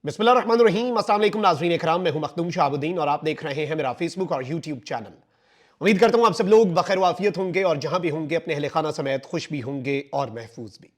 बिस्मिल्लाहिर्रहमानिर्रहीम। अस्सलाम वालेकुम नाज़रीन इकराम, मैं हूं मखदूम शाहबुद्दीन और आप देख रहे हैं मेरा फेसबुक और यूट्यूब चैनल। उम्मीद करता हूं आप सब लोग बखैर वाफियत होंगे और जहां भी होंगे अपने अहले खाना समेत खुश भी होंगे और महफूज भी।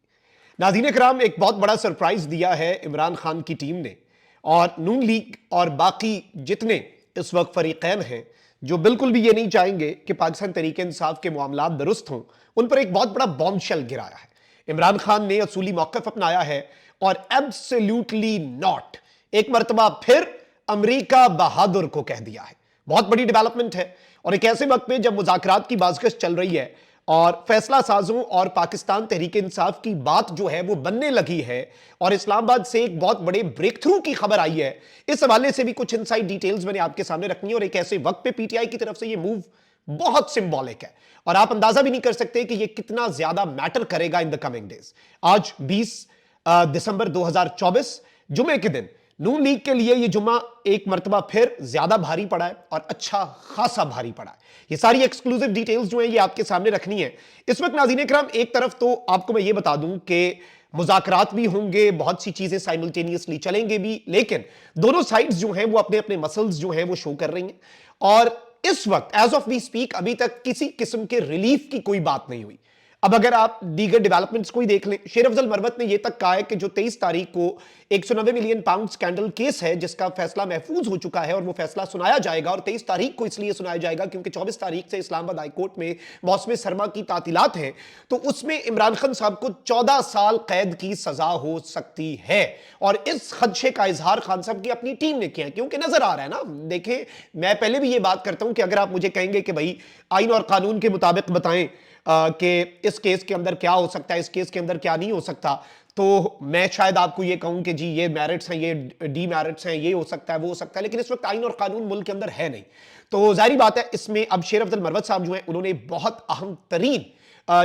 नाज़रीन इकराम, एक बहुत बड़ा सरप्राइज दिया है इमरान खान की टीम ने और नून लीग और बाकी जितने इस वक्त फरीकैन हैं जो बिल्कुल भी ये नहीं चाहेंगे कि पाकिस्तान तरीके इंसाफ के मामलात दुरुस्त हों, उन पर एक बहुत बड़ा बॉम्बशेल गिराया है। इमरान खान ने असूली मौक़िफ़ अपनाया है और एब्सोल्युटली नॉट एक मरतबा फिर अमेरिका बहादुर को कह दिया है। बहुत बड़ी डेवलपमेंट है और एक ऐसे वक्त में जब मुज़ाकरात की बाज़गश चल रही है और फैसला साजों और पाकिस्तान तहरीक इंसाफ की बात जो है वो बनने लगी है और इस्लामाबाद से एक बहुत बड़े ब्रेक थ्रू की खबर आई है। इस हवाले से भी कुछ इनसाइड डिटेल्स मैंने आपके सामने रखनी है और एक ऐसे वक्त पे पीटीआई की तरफ से ये मूव बहुत सिंबॉलिक है और आप अंदाजा भी नहीं कर सकते कि ये कितना ज्यादा मैटर करेगा इन द कमिंग डेज। आज 20 दिसंबर 2024 जुमे के दिन नून लीग के लिए ये जुम्मा एक मरतबा फिर ज्यादा भारी पड़ा है और अच्छा खासा भारी पड़ा है। ये सारी एक्सक्लूसिव डिटेल्स जो है ये आपके सामने रखनी है इस वक्त। नाज़रीन इकराम, एक तरफ तो आपको मैं ये बता दूं कि मुज़ाकरात भी होंगे, बहुत सी चीजें साइमल्टेनियसली चलेंगे भी, लेकिन दोनों साइड्स जो हैं वो अपने अपने मसल्स जो हैं वो शो कर रही हैं और इस वक्त एज ऑफ वी स्पीक अभी तक किसी किस्म के रिलीफ की कोई बात नहीं हुई। अब अगर आप दीगर डेवलपमेंट्स को ही देख लें, शेर अफजल मरवत ने यह तक कहा है कि जो 23 तारीख को 190 मिलियन पाउंड स्कैंडल केस है जिसका फैसला महफूज हो चुका है और वो फैसला सुनाया जाएगा और 23 तारीख को इसलिए सुनाया जाएगा क्योंकि 24 तारीख से इस्लामाबाद हाईकोर्ट में मौसम सरमा की तातीलात हैं, तो उसमें इमरान खान साहब को 14 साल कैद की सजा हो सकती है। और इस खदशे का इजहार खान साहब की अपनी टीम ने किया क्योंकि नजर आ रहा है ना, देखें मैं पहले भी ये बात करता हूं कि अगर आप मुझे कहेंगे कि भाई आइन और कानून के मुताबिक बताएं कि इस केस के अंदर क्या हो सकता है, इस केस के अंदर क्या नहीं हो सकता, तो मैं शायद आपको ये कहूं कि जी ये मेरिट्स हैं, ये डी मेरिट्स हैं, ये हो सकता है, वो हो सकता है, लेकिन इस वक्त आइन और कानून मुल्क के अंदर है नहीं। तो जाहिर बात है इसमें अब शेर अफजल मरवत साहब जो हैं उन्होंने बहुत अहम तरीन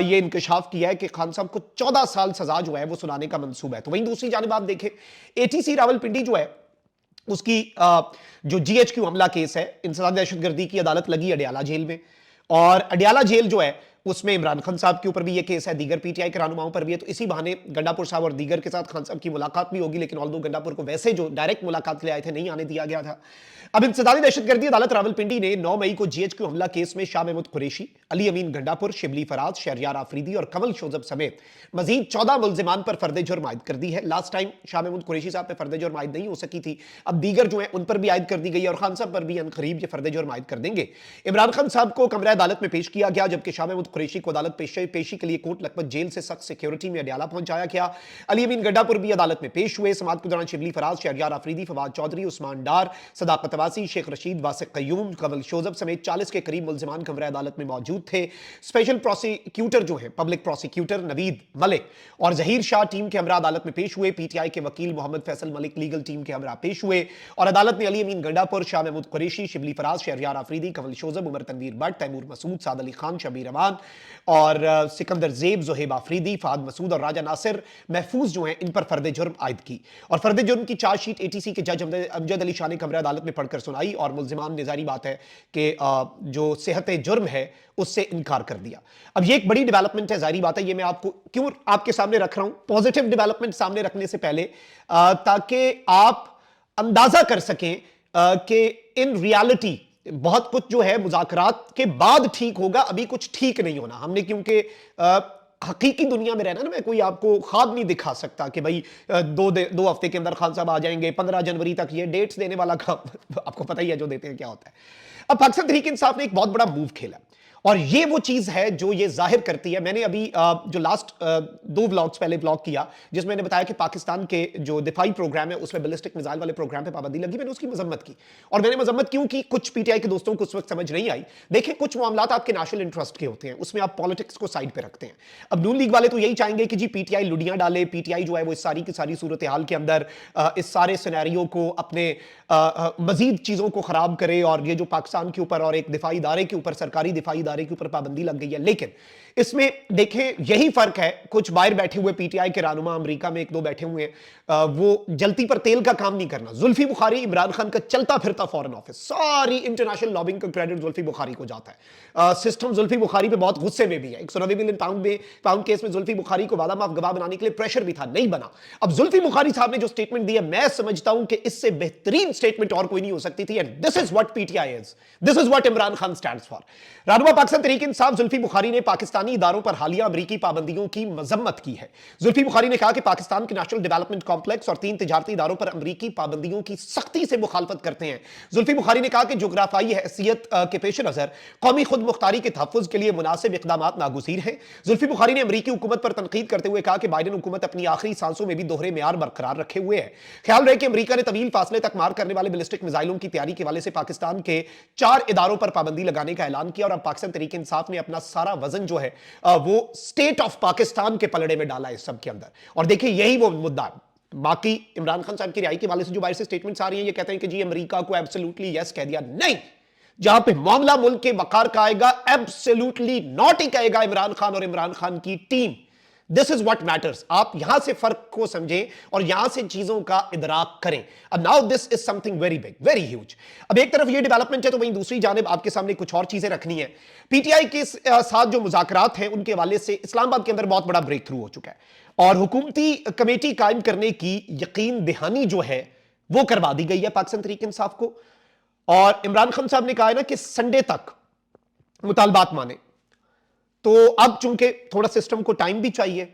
ये इंकशाफ किया है कि खान साहब को 14 साल सजा जो है वो सुनाने का मंसूबा है। तो वहीं दूसरी जानिब आप देखें, एटीसी रावलपिंडी जो है उसकी जो जीएचक्यू हमला केस है, इंसदाद दहशतगर्दी की अदालत लगी अडयाला जेल में और अडयाला जेल जो है उसमें इमरान खान साहब के ऊपर भी ये केस है, दीगर पीटीआई के रहनुमाओं पर भी है। तो इसी बहाने गंडापुर साहब और दीगर के साथ खान साहब की मुलाकात भी होगी, लेकिन ऑल्दो गंडापुर को वैसे जो डायरेक्ट मुलाकात के लिए आए थे नहीं आने दिया गया था। अब इंसदादी दहशतगर्दी अदालत रावलपिंडी ने 9 मई को जीएचक्यू हमला केस में शाह महमूद कुरैशी, अली अमीन गंडापुर, शिबली फराज, शहरयार आफरीदी और कमल शोजब समेत मजीद 14 मुल्जिमान पर फर्द जुर्म आयद कर दी है। लास्ट टाइम शाह महमूद कुरैशी साहब पर फर्द जुर्म आयद नहीं हो सकी थी, अब दीगर जो है उन पर भी आयद कर दी गई और खान साहब पर भी अनकरीब ये फर्द जुर्म आयद कर देंगे। इमरान खान साहब को कमरा अदालत में पेश किया गया जबकि शाह महमूद कुरैशी को अदालत पेशी के लिए कोर्ट लखपत जेल से सख्त सिक्योरिटी में अडयाला पहुंचाया गया। अली अमीन गंडापुर भी अदालत में पेश हुए। समात के दौरान शिबली फराज, शहरयार आफरीदी, फवाद चौधरी, उस्मान डार, सदाकत अब्बासी, शेख रशीद, वासिक कयूम, कमल शोजब समेत 40 के करीब मुल्जिमान कमरा अदालत में मौजूद थे। स्पेशल प्रोसिक्यूटर जो है पब्लिक प्रोसिक्यूटर नवीद मलिक और जहीर शाह टीम के हमरा अदालत में पेश हुए। पीटीआई के वकील मोहम्मद फैसल मलिक लीगल टीम के हमरा पेश हुए और अदालत ने अली अमीन गंडापुर, शाह महमूद कुरैशी, शिबली फराज, शहरयार आफरीदी, कमल शोजब, उमर तनवीर भट्ट, तैमूर मसूद, साद अली खान, शबीर अमान और सिकंदर जेब, जोहेब आफरीदी, फाद मसूद और राजा नासिर महफूज जो हैं इन पर फर्द जुर्म आयद की और फर्द जुर्म की चार्जशीट एटीसी के जज अमजद अली शाह ने कमरा अदालत में पढ़कर सुनाई और मुल्जिमान ने जारी बात है कि जो सेहत जुर्म है उससे इनकार कर दिया। अब ये एक बड़ी डेवलपमेंट है, जारी बात है, ये मैं आपको क्यों आपके सामने रख रहा हूं पॉजिटिव डेवलपमेंट सामने रखने से पहले, ताकि आप अंदाजा कर सकें कि इन रियलिटी बहुत कुछ जो है मुज़ाकरात के बाद ठीक होगा, अभी कुछ ठीक नहीं होना। हमने क्योंकि हकीकी दुनिया में रहना ना, मैं कोई आपको ख्वाब नहीं दिखा सकता कि भाई 2 हफ्ते के अंदर खान साहब आ जाएंगे, 15 जनवरी तक, ये डेट्स देने वाला काम आपको पता ही है जो देते हैं क्या होता है। अब पाकिस्तान तहरीक इंसाफ ने एक बहुत बड़ा मूव खेला और ये वो चीज है जो ये जाहिर करती है। मैंने अभी जो लास्ट 2 व्लॉग्स पहले व्लॉग किया जिसमें मैंने बताया कि पाकिस्तान के जो दिफाई प्रोग्राम है उसमें बैलिस्टिक मिसाइल वाले प्रोग्राम पे पाबंदी लगी, मैंने उसकी मजम्मत की और मैंने मजम्मत क्यों की, कुछ पीटीआई के दोस्तों को उस वक्त समझ नहीं आई। देखिए, कुछ मामला आपके नेशनल इंटरेस्ट के होते हैं, उसमें आप पॉलिटिक्स को साइड पे रखते हैं। अब नून लीग वाले तो यही चाहेंगे कि जी पीटीआई लुडियां डाले, पीटीआई जो है वो इस सारी की सारी सूरत हाल के अंदर इस सारे सिनेरियो को अपने मजीद चीजों को खराब करे और ये जो पाकिस्तान के ऊपर और एक दिफाई इदारे के ऊपर, सरकारी दिफाई गुजारे के ऊपर पाबंदी लग गई है। लेकिन इसमें देखें यही फर्क है, कुछ बाहर बैठे हुए पीटीआई के रहनुमा, अमेरिका में एक दो बैठे हुए हैं, वो जलती पर तेल का काम नहीं करना। जुल्फी बुखारी इमरान खान का चलता फिरता फॉरेन ऑफिस, सारी इंटरनेशनल लॉबिंग का क्रेडिट जुल्फी बुखारी को जाता है। सिस्टम जुल्फी बुखारी पे बहुत गुस्से में भी है। 190 मिलियन पाउंड केस में जुल्फी बुखारी को वादा माफ गवाह बनाने के लिए प्रेशर भी था, नहीं बना। अब जुल्फी बुखारी साहब ने जो स्टेटमेंट दी है, मैं समझता हूं कि इससे बेहतरीन स्टेटमेंट और कोई नहीं हो सकती थी। And this is what PTI is, this is what Imran Khan stands for. रहनुमा पाकिस्तान तहरीक इंसाफ जुल्फी बुखारी ने पाकिस्तानी इदारों पर हालिया अमरीकी पाबंदियों की मजम्मत की है। जुल्फी बुखारी ने कहा कि पाकिस्तान के नेशनल डेवलपमेंट कॉम्प्लेक्स और 3 तिजारती इदारों पर अमरीकी पाबंदियों की सख्ती से मुखालफत करते हैं। जुल्फी बुखारी ने कहा कि जोग्राफाई हैसियत के पेश नजर कौमी खुद मुख्तारी के तहफ़्फ़ुज़ के लिए मुनासिब इक़दाम नागुज़ीर हैं। जुल्फी बुखारी ने अमरीकी हुकूमत पर तनकीद करते हुए कहा कि बाइडेन हुकूमत अपनी आखिरी सांसों में भी दोहरे मेयार बरकरार रखे हुए है। ख्याल रहे कि अमरीका ने तवील फासले तक मार करने वाले बैलिस्टिक मिसाइलों की तैयारी के हवाले से पाकिस्तान के 4 इदारों पर पाबंदी लगाने का ऐलान किया और अब पाकिस्तान तहरीक इंसाफ ने अपना सारा वजन जो है वो स्टेट ऑफ पाकिस्तान के पलड़े में डाला इस सब के अंदर। और देखिए यही वो मुद्दा है। बाकी इमरान खान साहब की रिहाई के हवाले से जो बाहर से स्टेटमेंट्स आ रही हैं, ये कहते हैं कि जी अमेरिका को एब्सोल्युटली यस कह दिया। नहीं, जहां पे मामला मुल्क के वकार का आएगा, एब्सोल्युटली नॉट ही कहेगा इमरान खान और इमरान खान की team. This is what matters. आप यहां से फर्क को समझें और यहां से चीजों का इदराक करें। अब now this is something very big, very huge. अब एक तरफ ये डेवलपमेंट है तो वहीं दूसरी जानिब आपके सामने कुछ और चीजें रखनी है। पीटीआई के साथ जो मुज़ाकरात हैं उनके हवाले से इस्लामाबाद के अंदर बहुत बड़ा ब्रेक थ्रू हो चुका है और हुकूमती कमेटी कायम करने की यकीन दहानी जो है वो करवा दी गई है पाकिस्तान तहरीक इंसाफ को। और इमरान खान साहब ने कहा है ना कि संडे तक मुतालबात माने, तो अब चूंकि थोड़ा सिस्टम को टाइम भी चाहिए,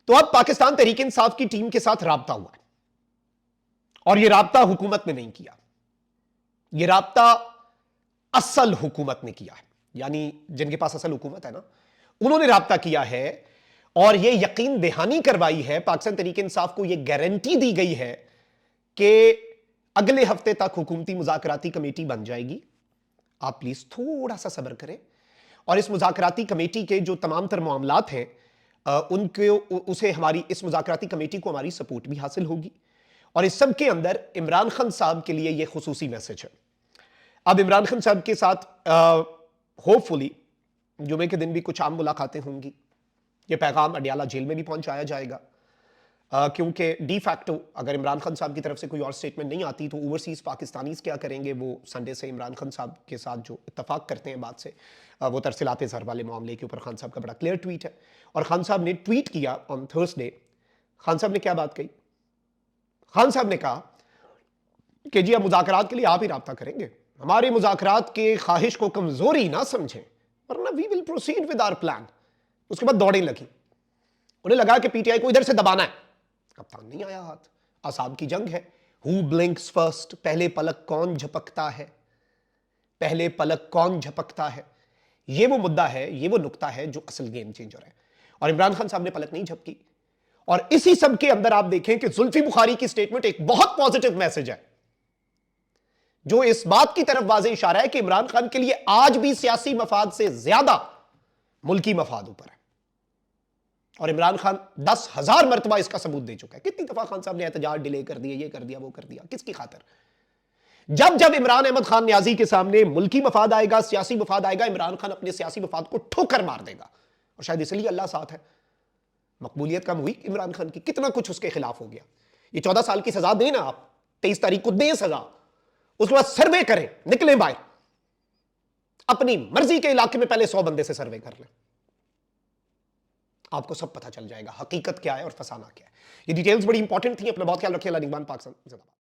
तो अब पाकिस्तान तहरीक इंसाफ की टीम के साथ राब्ता हुआ है और यह राब्ता हुकूमत ने नहीं किया, यह राब्ता असल हुकूमत ने किया है। यानी जिनके पास असल हुकूमत है ना, उन्होंने राब्ता किया है और यह यकीन दहानी करवाई है, पाकिस्तान तहरीक इंसाफ को यह गारंटी दी गई है कि अगले हफ्ते तक हुकूमती मुज़ाकराती कमेटी बन जाएगी। आप प्लीज थोड़ा सा सब्र करें और इस मुज़ाकराती कमेटी के जो तमाम तर मामलात हैं उनके उसे हमारी इस मुज़ाकराती कमेटी को हमारी सपोर्ट भी हासिल होगी। और इस सब के अंदर इमरान खान साहब के लिए यह खुसूसी मैसेज है। अब इमरान खान साहब के साथ होपफुली जुमे के दिन भी कुछ आम मुलाकातें होंगी। यह पैगाम अडियाला जेल में भी पहुंचाया जाएगा क्योंकि डी फैक्टो अगर इमरान खान साहब की तरफ से कोई और स्टेटमेंट नहीं आती तो ओवरसीज़ पाकिस्तानीज़ क्या करेंगे। वो संडे से इमरान खान साहब के साथ जो इत्तफाक करते हैं बात से, वो तरसीलात ज़र वाले मामले के ऊपर खान साहब का बड़ा क्लियर ट्वीट है। और खान साहब ने ट्वीट किया ऑन थर्सडे। खान साहब ने क्या बात कही? खान साहब ने कहा कि जी अब मुज़ाकरात के लिए आप ही राब्ता करेंगे, हमारे मुज़ाकरात के ख्वाहिश को कमज़ोरी ना समझें वरना we will proceed with our plan. उसके बाद दौड़ें लगी, उन्हें लगा कि पीटीआई को इधर से दबाना है। कप्तान नहीं आया हाथ, आसाब की जंग है। हु ब्लिंक्स फर्स्ट, पहले पलक कौन झपकता है, पहले पलक कौन झपकता है, ये वो मुद्दा है, ये वो नुक्ता है जो असल गेम चेंजर है। और इमरान खान साहब ने पलक नहीं झपकी। और इसी सब के अंदर आप देखें कि जुल्फी बुखारी की स्टेटमेंट एक बहुत पॉजिटिव मैसेज है जो इस बात की तरफ वाज़ेह इशारा है कि इमरान खान के लिए आज भी सियासी मफाद से ज्यादा मुल्की मफाद ऊपर है। और इमरान खान 10,000 मरतबा इसका सबूत दे चुका है। कितनी दफा खान साहब ने एहतजाज डिले कर दिया, ये कर दिया, वो कर दिया, किसकी खातर? जब जब इमरान अहमद खान न्याजी के सामने मुल्की मफाद आएगा, सियासी मफाद आएगा, इमरान खान अपने सियासी मफाद को ठोकर मार देगा। और शायद इसलिए अल्लाह साथ है, मकबूलियत कम हुई इमरान खान की, कितना कुछ उसके खिलाफ हो गया। ये 14 साल की सजा देना, आप 23 तारीख को दें सजा, उसके बाद सर्वे करें, निकलें बाहर, अपनी मर्जी के इलाके में पहले 100 बंदे से सर्वे कर लें, आपको सब पता चल जाएगा हकीकत क्या है और फसाना क्या है। ये डिटेल्स बड़ी इंपॉर्टेंट थी। अपना बहुत ख्याल रखिए। अल्लाह निगहबान। पाकिस्तान जिंदाबाद।